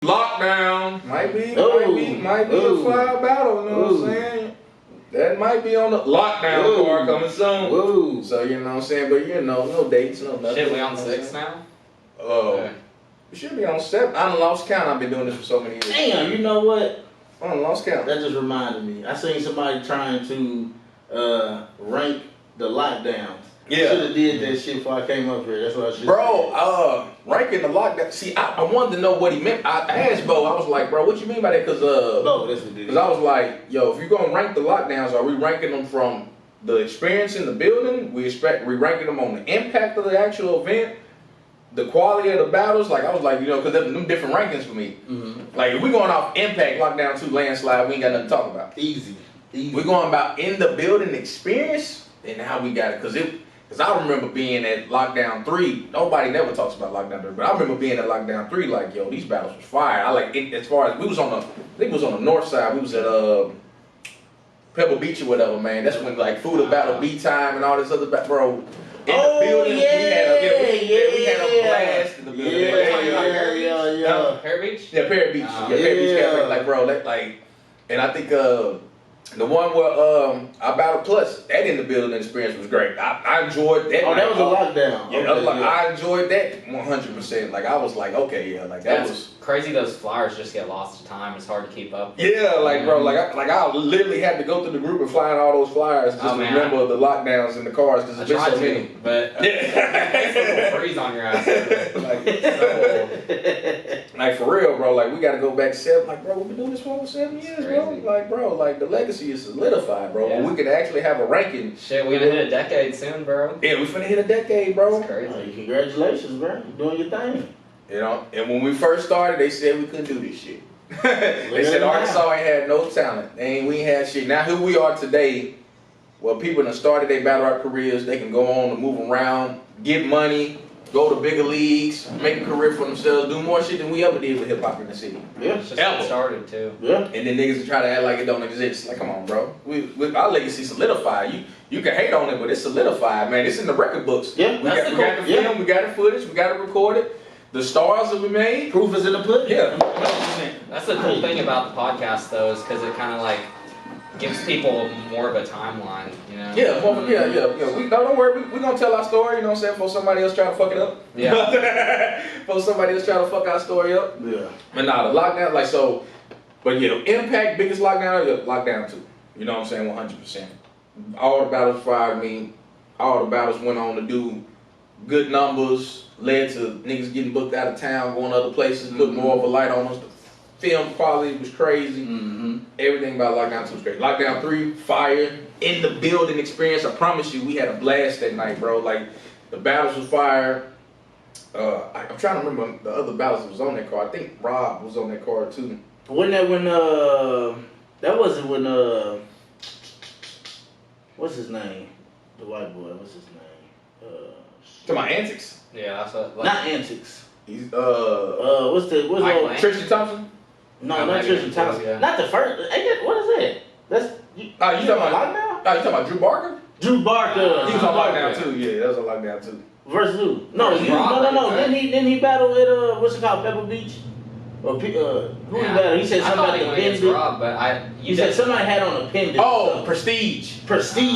Lockdown might be a fire battle. You know what I'm saying? That might be on the lockdown card coming soon. Woo. So you know what I'm saying, but you know, no dates, no nothing. Shit, we on 6 now? We should be on 7. I done lost count. I've been doing this for so many years. Damn, you know what? I done lost count. That just reminded me. I seen somebody trying to rank the lockdowns. Yeah. Should have did that shit before I came up here. That's what I should. Bro, ranking the lockdown. See, I wanted to know what he meant. I asked Bo. I was like, bro, what you mean by that? Because that's what it is. Because I was like, yo, if you're gonna rank the lockdowns, are we ranking them from the experience in the building? We ranking them on the impact of the actual event, the quality of the battles. Like I was like, you know, because them different rankings for me. Mm-hmm. Like if we going off impact, lockdown 2, landslide, we ain't got nothing to talk about. Easy. We going about in the building experience and how we got it. Because I remember being at lockdown 3. Nobody never talks about lockdown 3, but I remember being at lockdown 3. Like, yo, these battles was fire. I like it, as far as we was on the, I think it was on the north side. We was at Pebble Beach or whatever, man. That's when like food of battle, beat time, and all this other bro. In the building, we had a blast in the building. Yeah. Parrot Beach? Yeah, Parrot Beach. Parrot Beach Cafe. Like, bro, and I think the one where I battled Plus, that in the building experience was great. I enjoyed that. Oh, that was a lockdown. Yeah, okay, I enjoyed that 100%. Like I was like, okay, yeah, like that was crazy. Those flyers just get lost to time. It's hard to keep up. Yeah, like bro, I literally had to go through the group and find all those flyers just to remember the lockdowns in the cars because there's been so many. But it's a freeze on your ass. Like for real, bro. Like we got to go back 7. Like bro, we've been doing this for over 7 years, bro. Like bro, like the legacy is solidified, bro. Yeah. We could actually have a ranking. Shit, we're gonna hit a decade soon, bro. Yeah, we finna hit a decade, bro. That's crazy. Oh, congratulations, bro. You're doing your thing. You know, and when we first started, they said we couldn't do this shit. They said Arkansas ain't had no talent. We ain't had shit. Now who we are today, well, people that started their battle rap careers, they can go on and move around, get money, go to bigger leagues, make a career for themselves, do more shit than we ever did with hip hop in the city. Yeah, it's just started too. Yeah. And then niggas try to act like it don't exist. Like, come on, bro. Our legacy solidified. You can hate on it, but it's solidified, man. It's in the record books. Yeah, we got the film, we got the footage, we got it recorded. The stars that we made. Proof is in the pudding. Yeah. That's the cool thing about the podcast, though, is because it kind of like gives people more of a timeline, you know? Yeah. We don't worry. We're gonna tell our story. You know what I'm saying? Before somebody else try to fuck it up. Yeah. Before somebody else try to fuck our story up. Yeah. But nah, the lockdown, like so. But yeah, the impact, biggest lockdown, lockdown 2. You know what I'm saying? 100%. All the battles fired me. All the battles went on to do good numbers. Led to niggas getting booked out of town, going other places, put more of a light on us. The film quality was crazy. Everything about Lockdown 2 was great. Lockdown 3, fire. In the building experience, I promise you, we had a blast that night, bro. Like, the battles was fire. I'm trying to remember the other battles that was on that card. I think Rob was on that card too. Wasn't that when, that wasn't when, what's his name? The white boy, what's his name? To my antics? Yeah, that's what. Like, not antics. He's what's old Tristan Thompson? No, not Tristan Thompson. Yeah. Not the first. What is that? That's you talking about lockdown? Oh, you talking about Drew Barker? Drew Barker. He was on lockdown too. Yeah, that was on lockdown too. Versus who? No. Didn't he battle at what's it called, Pebble Beach? Or who he battled? He said somebody had a pendant. Rob, but you said somebody had on a pendant. Oh, Prestige. Prestige.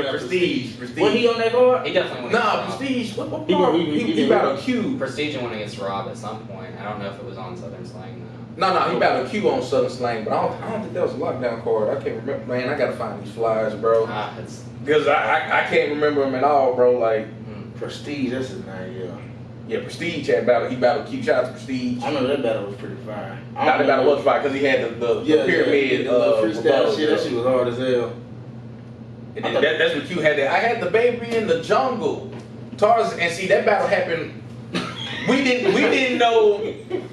Prestige. Was he on that card? He definitely went. Nah, Prestige. What part? He battled Q. Prestige went against Rob at some point. I don't know if it was on Southern Slang though. No, he battled Q on Southern Slang, but I don't think that was a lockdown card. I can't remember. Man, I gotta find these flyers, bro. Because I can't remember them at all, bro. Like Prestige, that's his name. Yeah. Yeah, Prestige had battled. He battled Q. Shout out to Prestige. I remember that battle was pretty fire. That battle was fire because he had the pyramid. The freestyle shit. That shit was hard as hell. And then that's what Q had. I had the baby in the jungle. Tarzan, and see that battle happened. We didn't know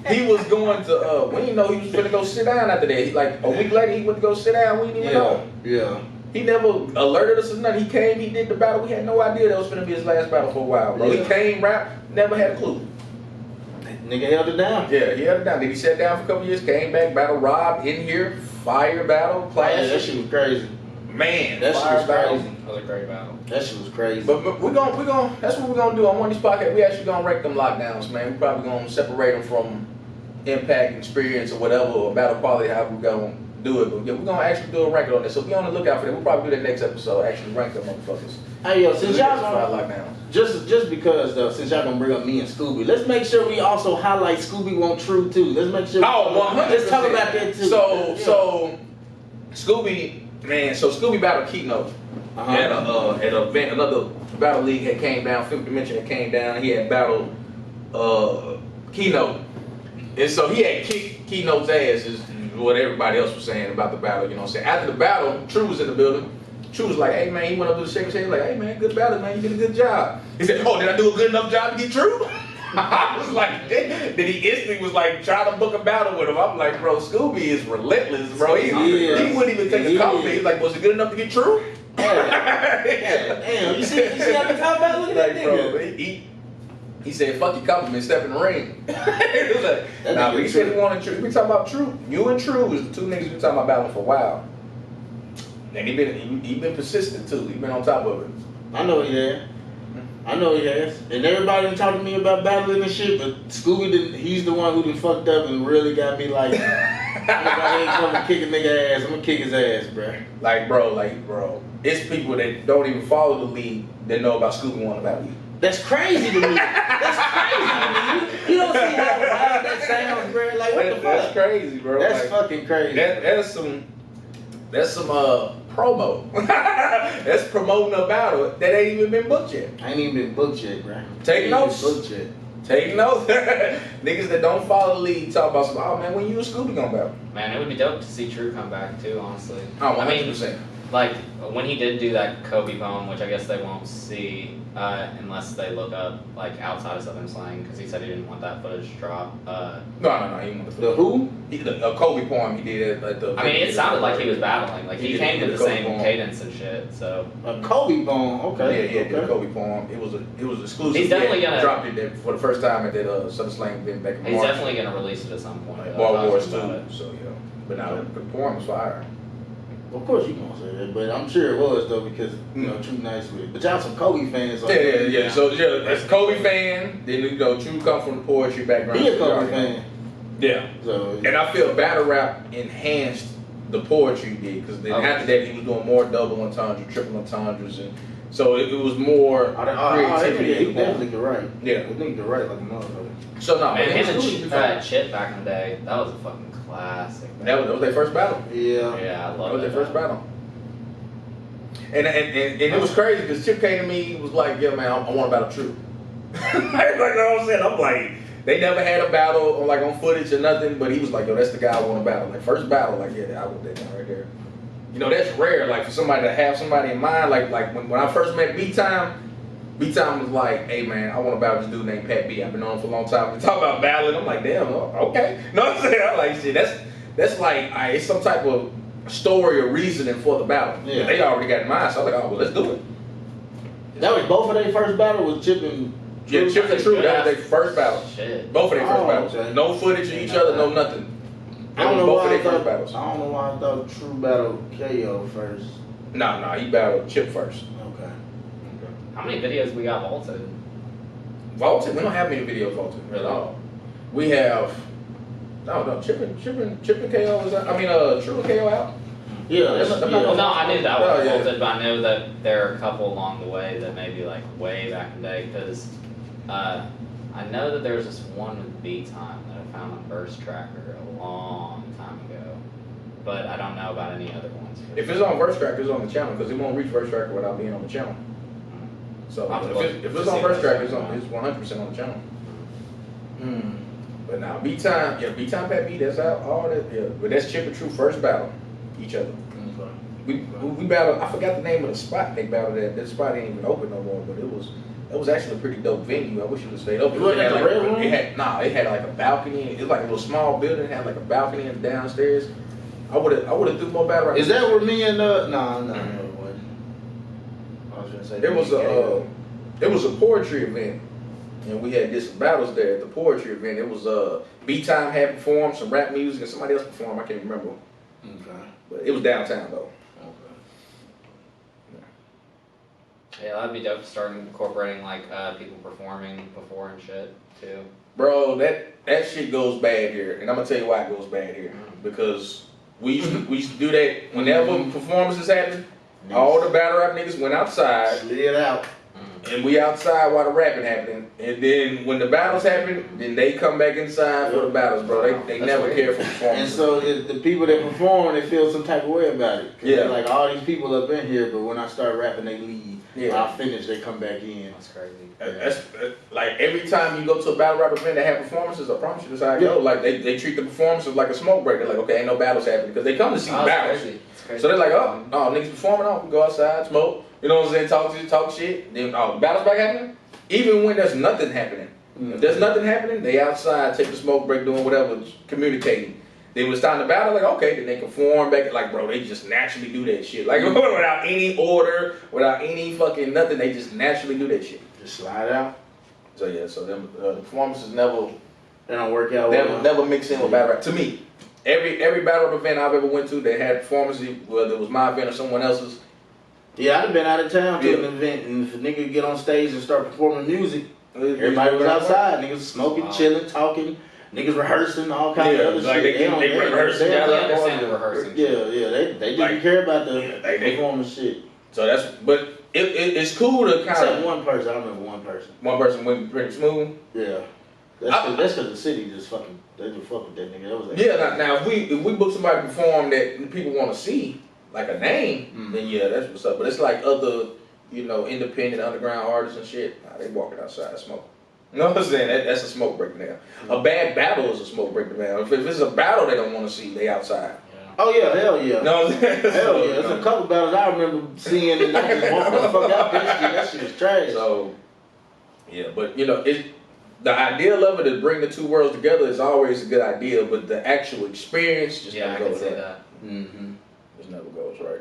he was going to. We didn't know he was going to go sit down after that. Like a week later, he went to go sit down. We didn't even know. Yeah. He never alerted us or nothing. He came, he did the battle. We had no idea that was going to be his last battle for a while, bro. Yeah. He came, rap, never had a clue. Nigga held it down. Yeah, he held it down. Then he sat down for a couple years, came back, battle Rob in here, fire battle, classic. Yeah, that shit was crazy. Man, that shit was crazy. That was a great battle. That shit was crazy. But we're gonna that's what we're gonna do on one of these podcasts. We actually gonna rank them lockdowns, man. We're probably gonna separate them from impact, experience, or whatever, or battle quality, how we gonna do it. But yeah, we're gonna actually do a ranking on this. So be on the lookout for that. We'll probably do that next episode. Actually rank them motherfuckers. Hey yo, since y'all lockdowns. Just because though, since y'all gonna bring up me and Scooby, let's make sure we also highlight Scooby Want True too. Let's make sure. 100%. Let's talk about that too. So Scooby, man. So Scooby battled Keynote at an event. Another battle league had came down. Fifth Dimension had came down. He had battled Keynote, and so he had kicked Keynote's ass. Is what everybody else was saying about the battle. You know what I'm saying? After the battle, True was in the building. True was like, hey man, he went up to the secretary, like, hey man, good battle, man, you did a good job. He said, oh, did I do a good enough job to get True? I was like, then he instantly was like trying to book a battle with him. I'm like, bro, Scooby is relentless, bro. He wouldn't even take a compliment. He's like, was it good enough to get True? Damn, you see how the top battle? Look at that nigga. Bro, he said, fuck your compliment, step in the ring. He was like, nah, but he said he wanted True. We talking about True. You and True was the two niggas we talking about battling for a while. And he been persistent too. He been on top of it. I know he has. And everybody done talked to me about battling and shit, but Scooby didn't. He's the one who done fucked up and really got me like, I ain't coming to kick a nigga ass. I'm gonna kick his ass, bro. Bro. It's people that don't even follow the league that know about Scooby wanting to battle you. That's crazy to me. That's crazy to me. You don't see how wild that sounds, bro. Like what the fuck? That's crazy, bro. That's like, fucking crazy. That's some promo. That's promoting a battle that ain't even been booked yet. I ain't even been booked yet, bro. Take notes. Take notes. Niggas that don't follow the league talk about some, oh man, when you and Scooby gonna battle? Man, it would be dope to see True come back too, honestly. Oh, 100%. Like when he did do that Kobe poem, which I guess they won't see unless they look up like outside of Southern Slang, because he said he didn't want that footage to drop. No, he didn't want the who? A Kobe poem he did at the. I mean, it sounded like he was battling. Like he came with the same cadence and shit. So a Kobe poem, okay. Yeah, the Kobe poem. It was exclusive. He's definitely gonna dropped it for the first time at that Southern Slang event back in March. He's definitely gonna release it at some point. Ball Wars too. So yeah, but now the poem was fire. Of course you gonna say that, but I'm sure it was though because you know True nice with it. But y'all some Kobe fans. Like yeah. So yeah, as a Kobe fan, then you know True come from the poetry background. He a Kobe fan. Yeah. So and I feel battle rap enhanced the poetry he did because then after that he was doing more double entendre, triple entendres, and so it was more creativity. He definitely could write. Yeah, he could write like a motherfucker. So no, man, him and Chip back in the day, that was a fucking classic. That was their first battle. Yeah, I love that. Was their first battle. And it was crazy because Chip came to me and was like, yeah man, I want to battle True. Like you know what I'm saying? I'm like, they never had a battle on footage or nothing, but he was like, yo, that's the guy I want to battle. Like first battle, like yeah, I want that guy right there. You know, that's rare, like for somebody to have somebody in mind. Like when I first met B-Time was like, hey man, I want to battle this dude named Pat B. I've been on him for a long time. We talk about battling. I'm like, damn, okay. You know what I'm saying? I'm like, shit, that's like, it's some type of story or reasoning for the battle. Yeah. They already got in mind, so I was like, oh, well, let's do it. That was both of their first battle was Chip and True? Yeah, Chip and True, that was their first battle. Shit. Both of their first battles. Okay. No footage of each other, no nothing. I don't know both why of their first battles. I don't know why I thought True battled KO first. No, he battled Chip first. Okay. How many videos we got vaulted? Vaulted? We don't have many videos vaulted at all. We have Chip and KO is out. I mean True and KO out. Yeah. Well, no, I knew that was vaulted, but I know that there are a couple along the way that maybe like way back in the day because I know that there was this one with B-Time that I found on Burst Tracker a long time ago, but I don't know about any other ones. If it's on Burst Tracker, it's on the channel because it won't reach Burst Tracker without being on the channel. So if it's on Burst Tracker, it's 100% on the channel. But now B-Time Pat B, that's out. All that, yeah. But that's Chip and True first battle each other. We battled. I forgot the name of the spot they battled at. That spot ain't even open no more. But it was actually a pretty dope venue. I wish it would have stayed open. It had like a balcony. It was like a little small building. It had like a balcony and downstairs. I would have do more battle rap. Is that where me and no, I was gonna say there was a poetry event, and we had some battles there at the poetry event. It was B-Time had performed some rap music and somebody else performed. I can't remember. Okay. But it was downtown though. Yeah, that'd be dope. Starting incorporating like people performing before and shit too. Bro, that shit goes bad here, and I'm gonna tell you why it goes bad here. Because we used to do that whenever performances happen. All the battle rap niggas went outside, slid out, and we outside while the rapping happening. And then when the battles happen, then they come back inside for the battles, bro. They never weird. care for and performances. so the people that perform, they feel some type of way about it. 'Cause Yeah. they're like all these people up in here, but when I start rapping, they leave. Yeah. I finish, they come back in. That's crazy. That's like every time you go to a battle rap event that have performances, I promise you this how it go. Like they treat the performances like a smoke break. They're like, okay, ain't no battles happening because they come to see Oh, battles. it's crazy. So they're like, oh, no, niggas performing, we can go outside, smoke. You know what I'm saying? Talk shit. Then the battles back happening. Even when there's nothing happening, if there's nothing happening, they outside, take the smoke break, doing whatever, communicating. Then when it's time to battle, like, okay, then they can form back. Like, bro, they just naturally do that shit. Like, without any order, without any fucking nothing, they just naturally do that shit. Just slide out. So yeah, so them the performances never They don't work out well. never mix in with battle rap. To me, every battle rap event I've ever went to that had performances, whether it was my event or someone else's. Yeah, I'd have been out of town to Yeah. an event, and if a nigga get on stage and start performing music, everybody was outside. Niggas smoking, Wow. chilling, talking. Niggas rehearsing, all kinds Yeah, of other like shit. they don't- rehearse. they Yeah, don't they care understand about the rehearsing. Yeah, they didn't Like, care about the they- performance shit. So that's, but it's cool to kind Except of one person, I remember one person. one person went pretty smooth. Yeah. That's cause the city just fucking, they just fuck with that nigga. That was like, Yeah, now if we book somebody to perform that people want to see, like a name, Mm. then yeah, that's what's up. But it's like other, independent underground artists and shit. Nah, they walking outside smoking. You know what I'm saying? That's a smoke break now. A bad battle is a smoke break now. If it's a battle they don't want to see, they outside. oh yeah, hell yeah. You know what I'm saying? Hell yeah. There's a couple battles I remember seeing and I just walked the fuck out there. That shit was trash. So, yeah, but the ideal of it to bring the two worlds together is always a good idea, but the actual experience just Yeah, I never can goes see right. that. Mm-hmm. Just never goes right.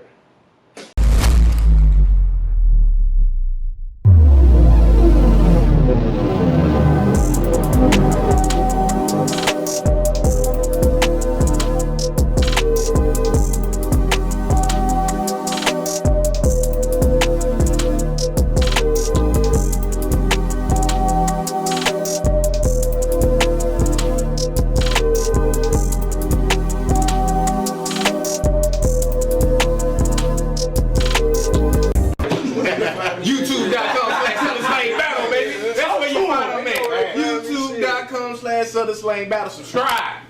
YouTube.com/SouthernSlang Battle, baby. That's where you find them at. YouTube.com/SouthernSlang Battle. Subscribe.